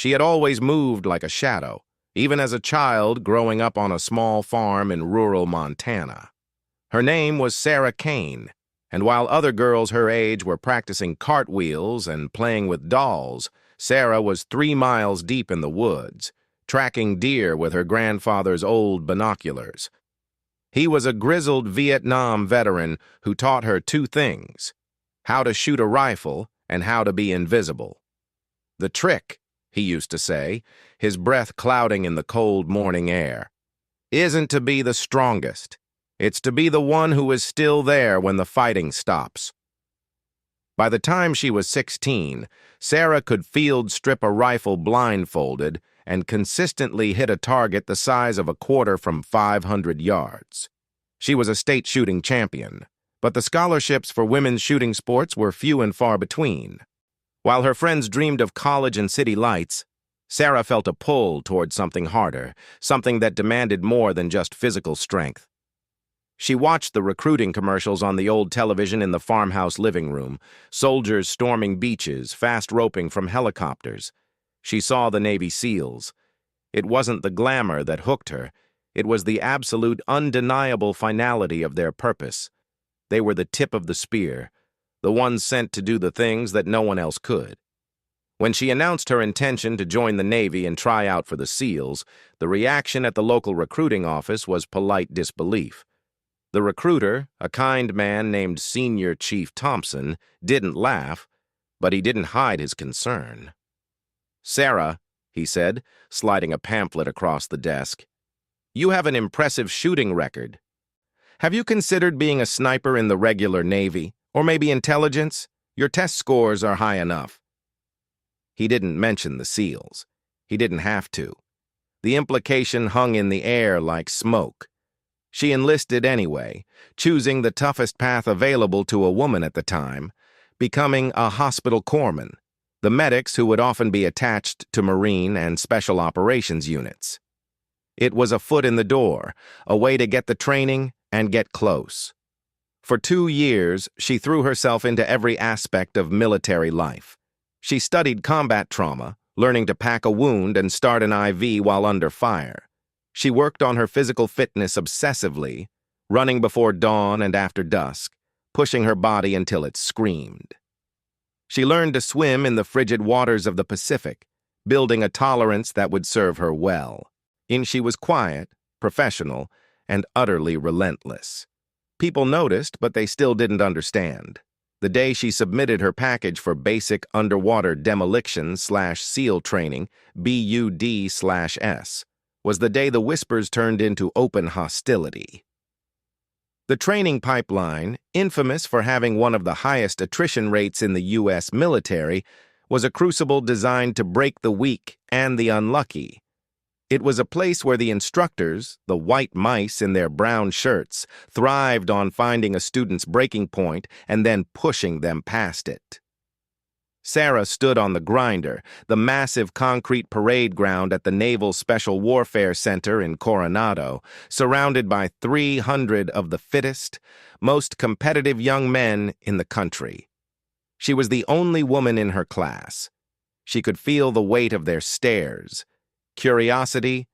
She had always moved like a shadow, even as a child growing up on a small farm in rural Montana. Her name was Sarah Kane, and while other girls her age were practicing cartwheels and playing with dolls, Sarah was 3 miles deep in the woods, tracking deer with her grandfather's old binoculars. He was a grizzled Vietnam veteran who taught her 2 things: how to shoot a rifle and how to be invisible. The trick, he used to say, his breath clouding in the cold morning air, isn't to be the strongest. It's to be the one who is still there when the fighting stops. By the time she was 16, Sarah could field strip a rifle blindfolded and consistently hit a target the size of a quarter from 500 yards. She was a state shooting champion, but the scholarships for women's shooting sports were few and far between. While her friends dreamed of college and city lights, Sarah felt a pull toward something harder, something that demanded more than just physical strength. She watched the recruiting commercials on the old television in the farmhouse living room, soldiers storming beaches, fast roping from helicopters. She saw the Navy SEALs. It wasn't the glamour that hooked her. It was the absolute, undeniable finality of their purpose. They were the tip of the spear, the ones sent to do the things that no one else could. When she announced her intention to join the Navy and try out for the SEALs, the reaction at the local recruiting office was polite disbelief. The recruiter, a kind man named Senior Chief Thompson, didn't laugh, but he didn't hide his concern. "Sarah," he said, sliding a pamphlet across the desk, "you have an impressive shooting record. Have you considered being a sniper in the regular Navy, or maybe intelligence? Your test scores are high enough." He didn't mention the SEALs. He didn't have to. The implication hung in the air like smoke. She enlisted anyway, choosing the toughest path available to a woman at the time, becoming a hospital corpsman, the medics who would often be attached to Marine and Special Operations units. It was a foot in the door, a way to get the training and get close. For 2 years, she threw herself into every aspect of military life. She studied combat trauma, learning to pack a wound and start an IV while under fire. She worked on her physical fitness obsessively, running before dawn and after dusk, pushing her body until it screamed. She learned to swim in the frigid waters of the Pacific, building a tolerance that would serve her well. She was quiet, professional, and utterly relentless. People noticed, but they still didn't understand. The day she submitted her package for basic underwater demolition/SEAL training, BUD/S, was the day the whispers turned into open hostility. The training pipeline, infamous for having one of the highest attrition rates in the U.S. military, was a crucible designed to break the weak and the unlucky. It was a place where the instructors, the white mice in their brown shirts, thrived on finding a student's breaking point and then pushing them past it. Sarah stood on the grinder, the massive concrete parade ground at the Naval Special Warfare Center in Coronado, surrounded by 300 of the fittest, most competitive young men in the country. She was the only woman in her class. She could feel the weight of their stares, curiosity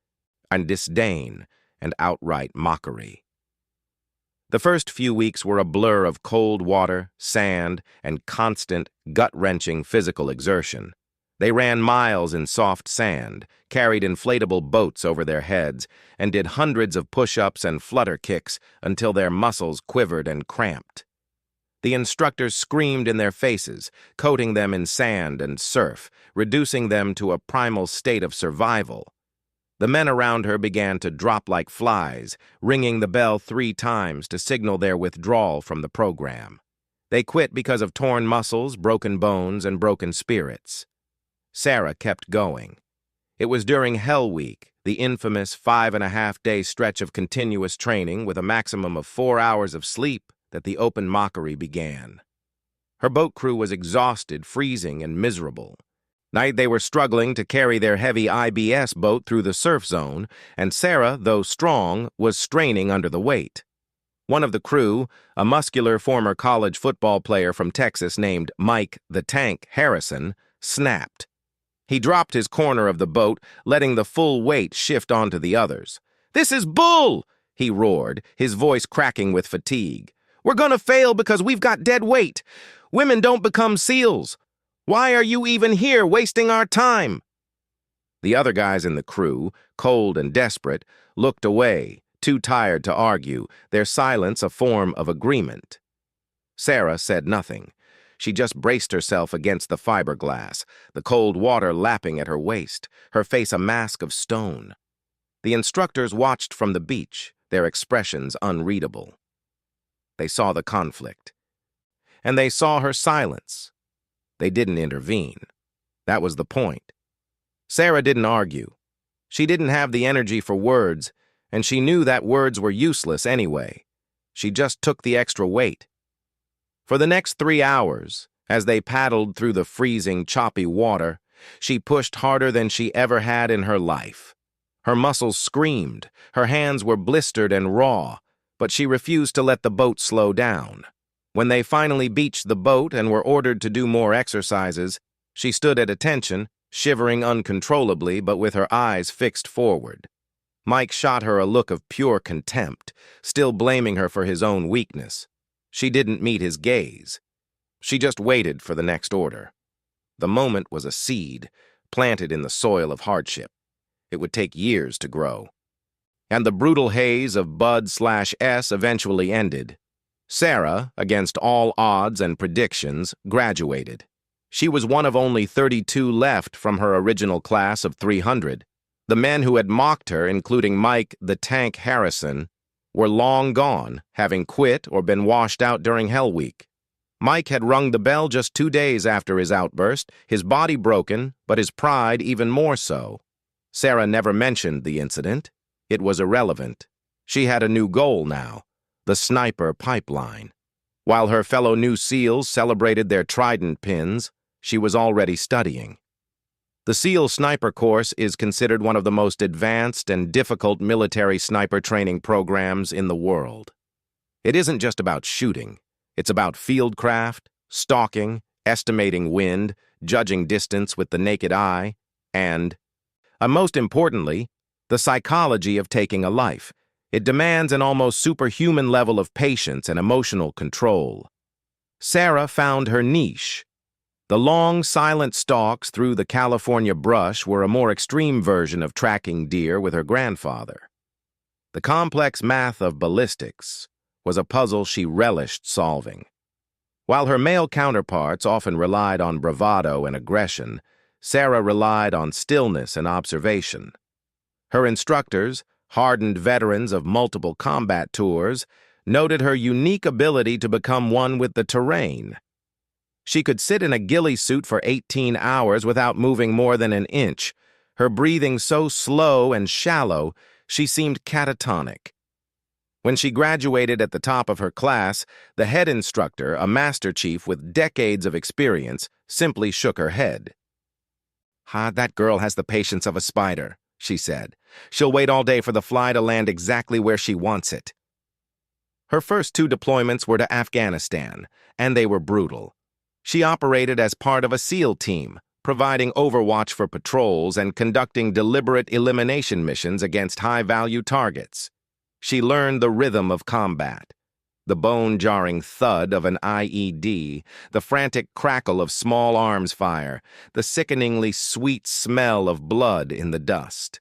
and disdain and outright mockery. The first few weeks were a blur of cold water, sand, and constant, gut-wrenching physical exertion. They ran miles in soft sand, carried inflatable boats over their heads, and did hundreds of push-ups and flutter kicks until their muscles quivered and cramped. The instructors screamed in their faces, coating them in sand and surf, reducing them to a primal state of survival. The men around her began to drop like flies, ringing the bell 3 times to signal their withdrawal from the program. They quit because of torn muscles, broken bones, and broken spirits. Sarah kept going. It was during Hell Week, the infamous 5.5-day stretch of continuous training with a maximum of 4 hours of sleep, that the open mockery began. Her boat crew was exhausted, freezing, and miserable. Night they were struggling to carry their heavy IBS boat through the surf zone, and Sarah, though strong, was straining under the weight. One of the crew, a muscular former college football player from Texas named Mike the Tank Harrison, snapped. He dropped his corner of the boat, letting the full weight shift onto the others. "This is bull!" he roared, his voice cracking with fatigue. "We're gonna fail because we've got dead weight. Women don't become SEALs. Why are you even here wasting our time?" The other guys in the crew, cold and desperate, looked away, too tired to argue, their silence a form of agreement. Sarah said nothing. She just braced herself against the fiberglass, the cold water lapping at her waist, her face a mask of stone. The instructors watched from the beach, their expressions unreadable. They saw the conflict. And they saw her silence. They didn't intervene. That was the point. Sarah didn't argue. She didn't have the energy for words, and she knew that words were useless anyway. She just took the extra weight. For the next 3 hours, as they paddled through the freezing, choppy water, she pushed harder than she ever had in her life. Her muscles screamed, her hands were blistered and raw, but she refused to let the boat slow down. When they finally beached the boat and were ordered to do more exercises, she stood at attention, shivering uncontrollably but with her eyes fixed forward. Mike shot her a look of pure contempt, still blaming her for his own weakness. She didn't meet his gaze. She just waited for the next order. The moment was a seed, planted in the soil of hardship. It would take years to grow. And the brutal haze of Bud/S eventually ended. Sarah, against all odds and predictions, graduated. She was one of only 32 left from her original class of 300. The men who had mocked her, including Mike the Tank Harrison, were long gone, having quit or been washed out during Hell Week. Mike had rung the bell just 2 days after his outburst, his body broken, but his pride even more so. Sarah never mentioned the incident. It was irrelevant. She had a new goal now, the sniper pipeline. While her fellow New SEALs celebrated their trident pins, she was already studying. The SEAL Sniper Course is considered one of the most advanced and difficult military sniper training programs in the world. It isn't just about shooting. It's about fieldcraft, stalking, estimating wind, judging distance with the naked eye, and, most importantly, the psychology of taking a life. It demands an almost superhuman level of patience and emotional control. Sarah found her niche. The long, silent stalks through the California brush were a more extreme version of tracking deer with her grandfather. The complex math of ballistics was a puzzle she relished solving. While her male counterparts often relied on bravado and aggression, Sarah relied on stillness and observation. Her instructors, hardened veterans of multiple combat tours, noted her unique ability to become one with the terrain. She could sit in a ghillie suit for 18 hours without moving more than an inch, her breathing so slow and shallow she seemed catatonic. When she graduated at the top of her class, the head instructor, a master chief with decades of experience, simply shook her head. That girl has the patience of a spider," she said. "She'll wait all day for the fly to land exactly where she wants it." Her first 2 deployments were to Afghanistan, and they were brutal. She operated as part of a SEAL team, providing overwatch for patrols and conducting deliberate elimination missions against high-value targets. She learned the rhythm of combat. The bone-jarring thud of an IED, the frantic crackle of small arms fire, the sickeningly sweet smell of blood in the dust.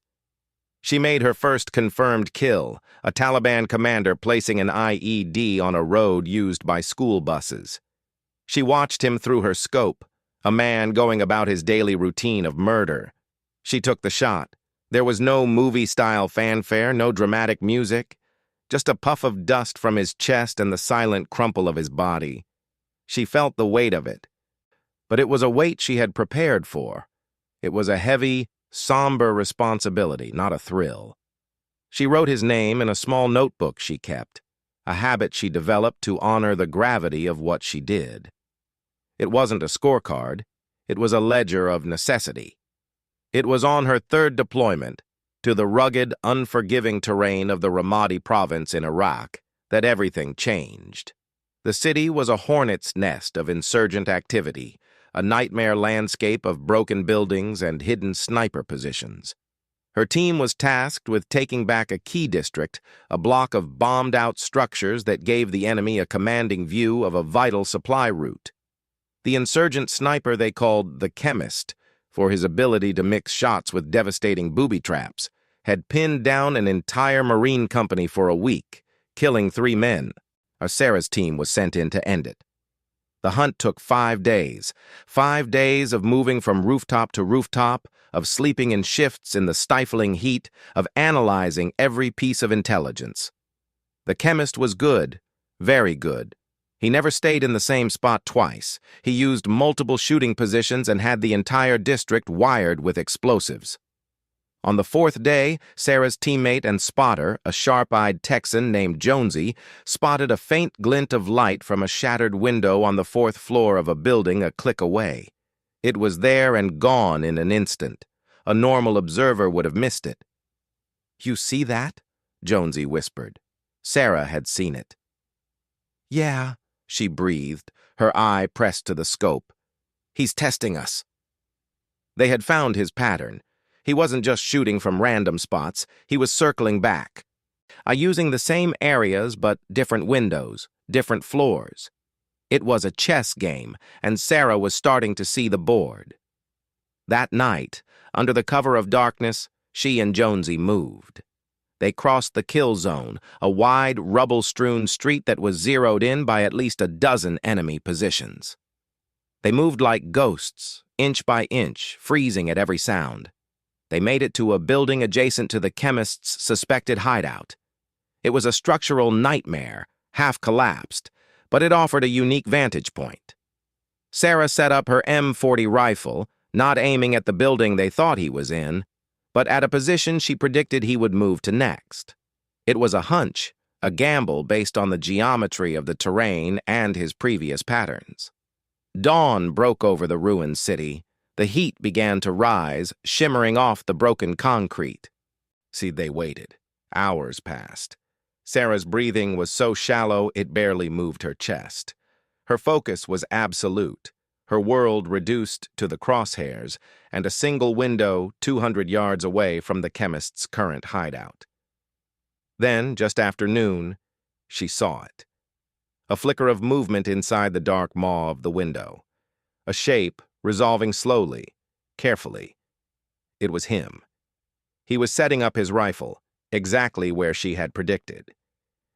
She made her first confirmed kill, a Taliban commander placing an IED on a road used by school buses. She watched him through her scope, a man going about his daily routine of murder. She took the shot. There was no movie-style fanfare, no dramatic music, just a puff of dust from his chest and the silent crumple of his body. She felt the weight of it. But it was a weight she had prepared for. It was a heavy, somber responsibility, not a thrill. She wrote his name in a small notebook she kept, a habit she developed to honor the gravity of what she did. It wasn't a scorecard. It was a ledger of necessity. It was on her 3rd deployment, to the rugged, unforgiving terrain of the Ramadi province in Iraq, that everything changed. The city was a hornet's nest of insurgent activity, a nightmare landscape of broken buildings and hidden sniper positions. Her team was tasked with taking back a key district, a block of bombed-out structures that gave the enemy a commanding view of a vital supply route. The insurgent sniper they called the Chemist, for his ability to mix shots with devastating booby traps, had pinned down an entire Marine company for a week, killing 3 men. Sarah's team was sent in to end it. The hunt took 5 days. 5 days of moving from rooftop to rooftop, of sleeping in shifts in the stifling heat, of analyzing every piece of intelligence. The Chemist was good, very good. He never stayed in the same spot twice. He used multiple shooting positions and had the entire district wired with explosives. On the 4th day, Sarah's teammate and spotter, a sharp-eyed Texan named Jonesy, spotted a faint glint of light from a shattered window on the 4th floor of a building a click away. It was there and gone in an instant. A normal observer would have missed it. "You see that?" Jonesy whispered. Sarah had seen it. "Yeah," she breathed, her eye pressed to the scope. "He's testing us." They had found his pattern. He wasn't just shooting from random spots, he was circling back. Using the same areas but different windows, different floors. It was a chess game, and Sarah was starting to see the board. That night, under the cover of darkness, she and Jonesy moved. They crossed the kill zone, a wide, rubble-strewn street that was zeroed in by at least a dozen enemy positions. They moved like ghosts, inch by inch, freezing at every sound. They made it to a building adjacent to the Chemist's suspected hideout. It was a structural nightmare, half collapsed, but it offered a unique vantage point. Sarah set up her M40 rifle, not aiming at the building they thought he was in, but at a position she predicted he would move to next. It was a hunch, a gamble based on the geometry of the terrain and his previous patterns. Dawn broke over the ruined city. The heat began to rise, shimmering off the broken concrete. They waited. Hours passed. Sarah's breathing was so shallow it barely moved her chest. Her focus was absolute, her world reduced to the crosshairs, and a single window 200 yards away from the Chemist's current hideout. Then, just after noon, she saw it. A flicker of movement inside the dark maw of the window. A shape resolving slowly, carefully. It was him. He was setting up his rifle, exactly where she had predicted.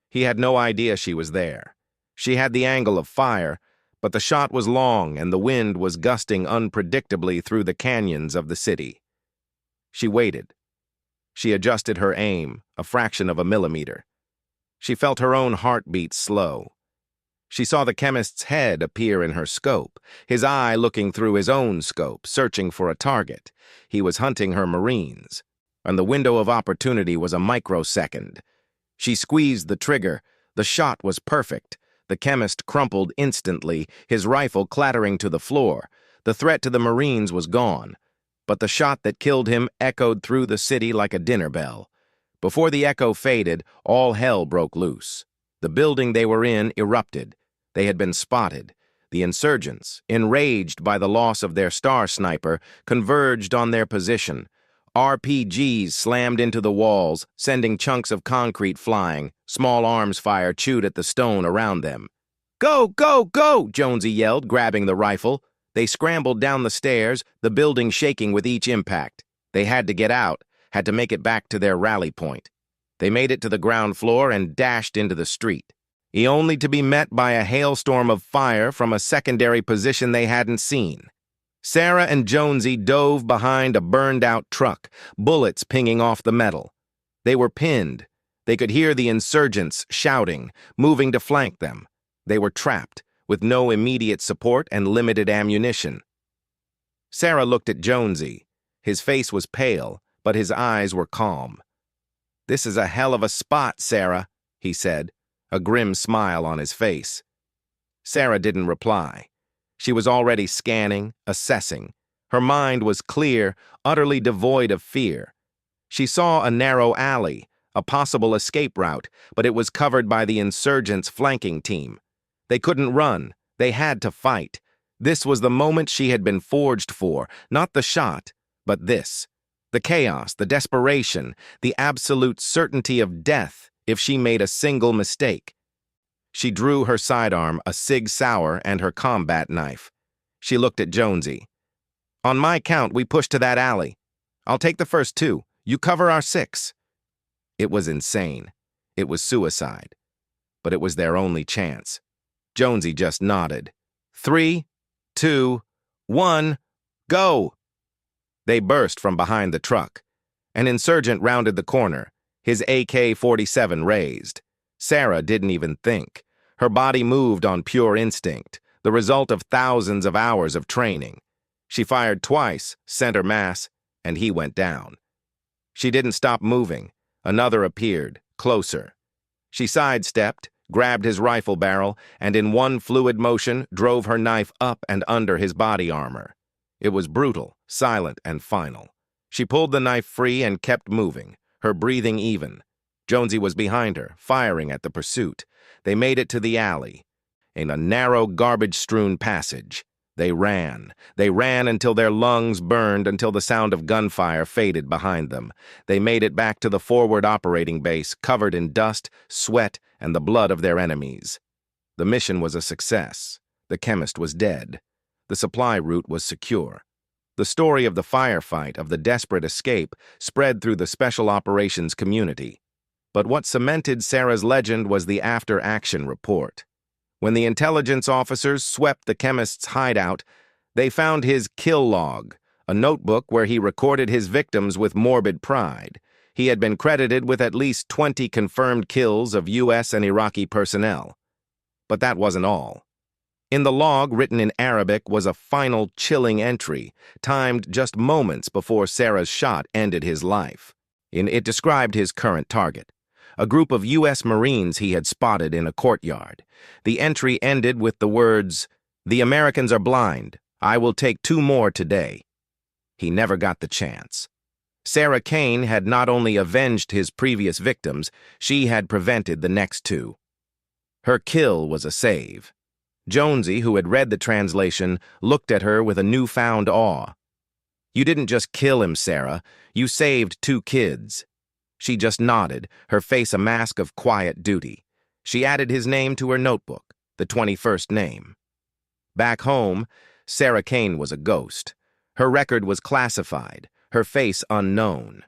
He had no idea she was there. She had the angle of fire, but the shot was long and the wind was gusting unpredictably through the canyons of the city. She waited. She adjusted her aim, a fraction of a millimeter. She felt her own heartbeat slow. She saw the Chemist's head appear in her scope, his eye looking through his own scope, searching for a target. He was hunting her Marines, and the window of opportunity was a microsecond. She squeezed the trigger. The shot was perfect. The Chemist crumpled instantly, his rifle clattering to the floor. The threat to the Marines was gone, but the shot that killed him echoed through the city like a dinner bell. Before the echo faded, all hell broke loose. The building they were in erupted. They had been spotted. The insurgents, enraged by the loss of their star sniper, converged on their position. RPGs slammed into the walls, sending chunks of concrete flying. Small arms fire chewed at the stone around them. "Go, go, go!" Jonesy yelled, grabbing the rifle. They scrambled down the stairs, the building shaking with each impact. They had to get out, had to make it back to their rally point. They made it to the ground floor and dashed into the street, only to be met by a hailstorm of fire from a secondary position they hadn't seen. Sarah and Jonesy dove behind a burned-out truck, bullets pinging off the metal. They were pinned. They could hear the insurgents shouting, moving to flank them. They were trapped, with no immediate support and limited ammunition. Sarah looked at Jonesy. His face was pale, but his eyes were calm. "This is a hell of a spot, Sarah," he said, a grim smile on his face. Sarah didn't reply. She was already scanning, assessing. Her mind was clear, utterly devoid of fear. She saw a narrow alley, a possible escape route, but it was covered by the insurgents' flanking team. They couldn't run. They had to fight. This was the moment she had been forged for, not the shot, but this. The chaos, the desperation, the absolute certainty of death if she made a single mistake. She drew her sidearm, a Sig Sauer, and her combat knife. She looked at Jonesy. "On my count, we push to that alley. I'll take the first two. You cover our 6. It was insane. It was suicide. But it was their only chance. Jonesy just nodded. 3, 2, 1, go! They burst from behind the truck. An insurgent rounded the corner, his AK-47 raised. Sarah didn't even think. Her body moved on pure instinct, the result of thousands of hours of training. She fired twice, center mass, and he went down. She didn't stop moving. Another appeared, closer. She sidestepped, grabbed his rifle barrel, and in one fluid motion drove her knife up and under his body armor. It was brutal, silent, and final. She pulled the knife free and kept moving, her breathing even. Jonesy was behind her, firing at the pursuit. They made it to the alley. In a narrow, garbage-strewn passage. They ran until their lungs burned, until the sound of gunfire faded behind them. They made it back to the forward operating base, covered in dust, sweat, and the blood of their enemies. The mission was a success. The chemist was dead. The supply route was secure. The story of the firefight, of the desperate escape, spread through the special operations community. But what cemented Sarah's legend was the after-action report. When the intelligence officers swept the chemist's hideout, they found his kill log, a notebook where he recorded his victims with morbid pride. He had been credited with at least 20 confirmed kills of U.S. and Iraqi personnel. But that wasn't all. In the log, written in Arabic, was a final chilling entry, timed just moments before Sarah's shot ended his life. It described his current target, a group of U.S. Marines he had spotted in a courtyard. The entry ended with the words, "The Americans are blind. I will take 2 more today." He never got the chance. Sarah Kane had not only avenged his previous victims, she had prevented the next 2. Her kill was a save. Jonesy, who had read the translation, looked at her with a newfound awe. "You didn't just kill him, Sarah. You saved 2 kids." She just nodded, her face a mask of quiet duty. She added his name to her notebook, the 21st name. Back home, Sarah Kane was a ghost. Her record was classified, her face unknown.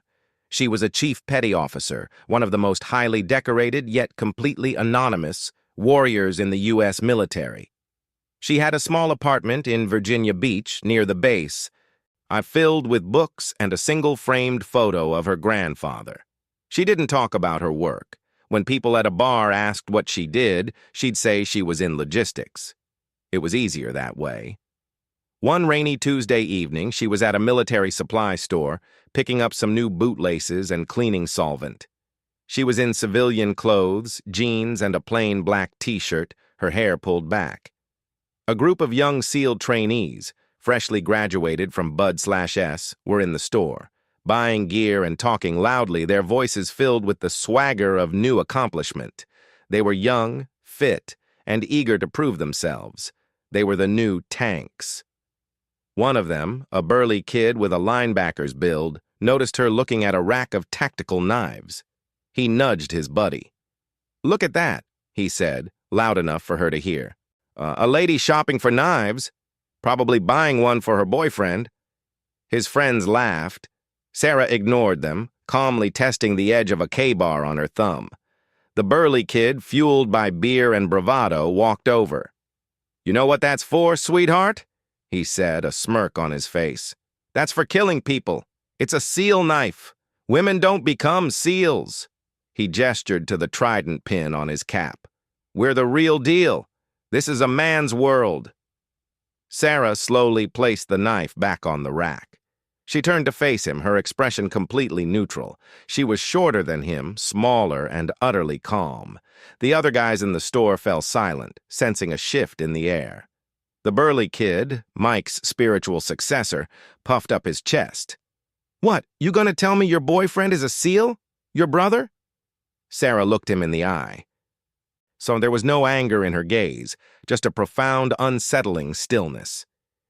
She was a chief petty officer, one of the most highly decorated yet completely anonymous warriors in the U.S. military. She had a small apartment in Virginia Beach near the base, filled with books and a single framed photo of her grandfather. She didn't talk about her work. When people at a bar asked what she did, she'd say she was in logistics. It was easier that way. One rainy Tuesday evening, she was at a military supply store, picking up some new bootlaces and cleaning solvent. She was in civilian clothes, jeans, and a plain black t-shirt, her hair pulled back. A group of young SEAL trainees, freshly graduated from Bud/S, were in the store, buying gear and talking loudly, their voices filled with the swagger of new accomplishment. They were young, fit, and eager to prove themselves. They were the new tanks. One of them, a burly kid with a linebacker's build, noticed her looking at a rack of tactical knives. He nudged his buddy. "Look at that," he said, loud enough for her to hear. A lady shopping for knives, probably buying one for her boyfriend." His friends laughed. Sarah ignored them, calmly testing the edge of a K-bar on her thumb. The burly kid, fueled by beer and bravado, walked over. "You know what that's for, sweetheart?" he said, a smirk on his face. "That's for killing people. It's a SEAL knife. Women don't become SEALs." He gestured to the trident pin on his cap. "We're the real deal. This is a man's world." Sarah slowly placed the knife back on the rack. She turned to face him, her expression completely neutral. She was shorter than him, smaller, and utterly calm. The other guys in the store fell silent, sensing a shift in the air. The burly kid, Mike's spiritual successor, puffed up his chest. "What, you gonna tell me your boyfriend is a SEAL? Your brother?" Sarah looked him in the eye. so there was no anger in her gaze, just a profound, unsettling stillness.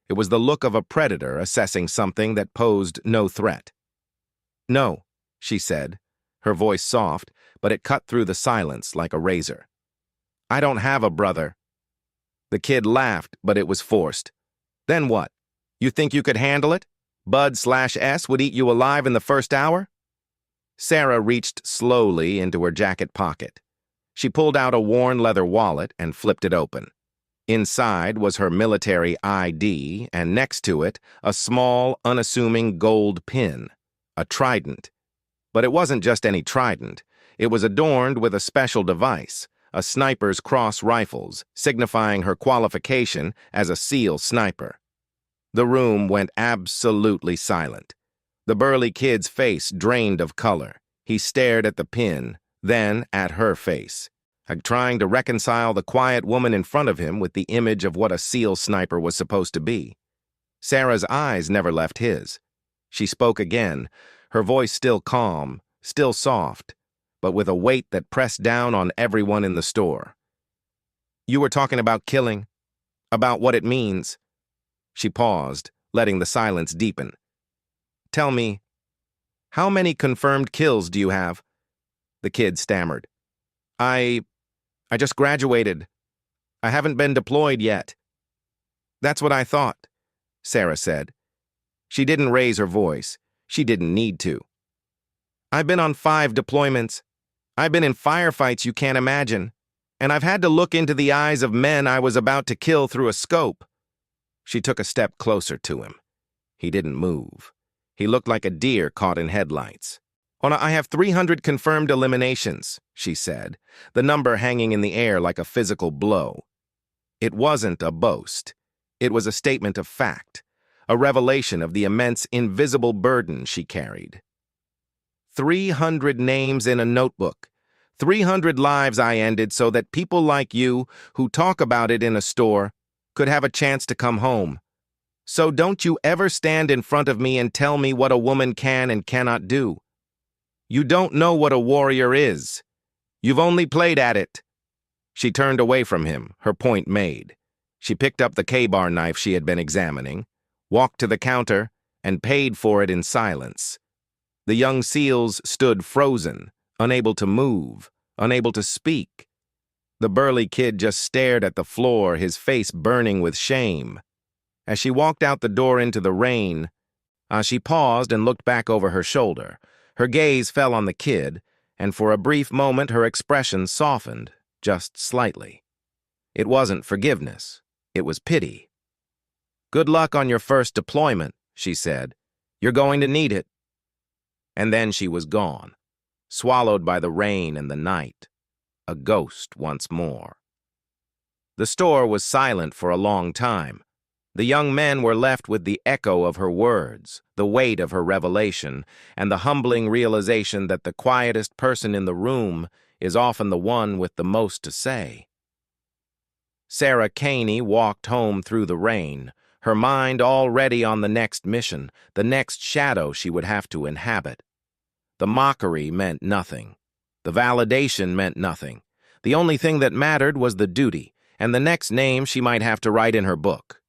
It was the look of a predator assessing something that posed no threat. "No," she said, her voice soft, but it cut through the silence like a razor. "I don't have a brother." The kid laughed, but it was forced. "Then what? You think you could handle it? Bud/S would eat you alive in the first hour?" Sarah reached slowly into her jacket pocket. She pulled out a worn leather wallet and flipped it open. Inside was her military ID, and next to it, a small, unassuming gold pin, a trident. But it wasn't just any trident. It was adorned with a special device, a sniper's cross rifles, signifying her qualification as a SEAL sniper. The room went absolutely silent. The burly kid's face drained of color. He stared at the pin, then at her face, trying to reconcile the quiet woman in front of him with the image of what a SEAL sniper was supposed to be. Sarah's eyes never left his. She spoke again, her voice still calm, still soft, but with a weight that pressed down on everyone in the store. "You were talking about killing, about what it means." She paused, letting the silence deepen. "Tell me, how many confirmed kills do you have?" The kid stammered. I just graduated. I haven't been deployed yet." "That's what I thought," Sarah said. She didn't raise her voice. She didn't need to. "I've been on 5 deployments. I've been in firefights you can't imagine. And I've had to look into the eyes of men I was about to kill through a scope." She took a step closer to him. He didn't move. He looked like a deer caught in headlights. "I have 300 confirmed eliminations," she said, the number hanging in the air like a physical blow. It wasn't a boast. It was a statement of fact, a revelation of the immense invisible burden she carried. 300 names in a notebook. 300 lives I ended so that people like you, who talk about it in a store, could have a chance to come home. So don't you ever stand in front of me and tell me what a woman can and cannot do. You don't know what a warrior is. You've only played at it." She turned away from him, her point made. She picked up the K-bar knife she had been examining, walked to the counter, and paid for it in silence. The young SEALs stood frozen, unable to move, unable to speak. The burly kid just stared at the floor, his face burning with shame. As she walked out the door into the rain, she paused and looked back over her shoulder. Her gaze fell on the kid, and for a brief moment her expression softened, just slightly. It wasn't forgiveness. It was pity. "Good luck on your first deployment," she said. "You're going to need it." And then she was gone, swallowed by the rain and the night, a ghost once more. The store was silent for a long time. The young men were left with the echo of her words, the weight of her revelation, and the humbling realization that the quietest person in the room is often the one with the most to say. Sarah Caney walked home through the rain, her mind already on the next mission, the next shadow she would have to inhabit. The mockery meant nothing. The validation meant nothing. The only thing that mattered was the duty, and the next name she might have to write in her book.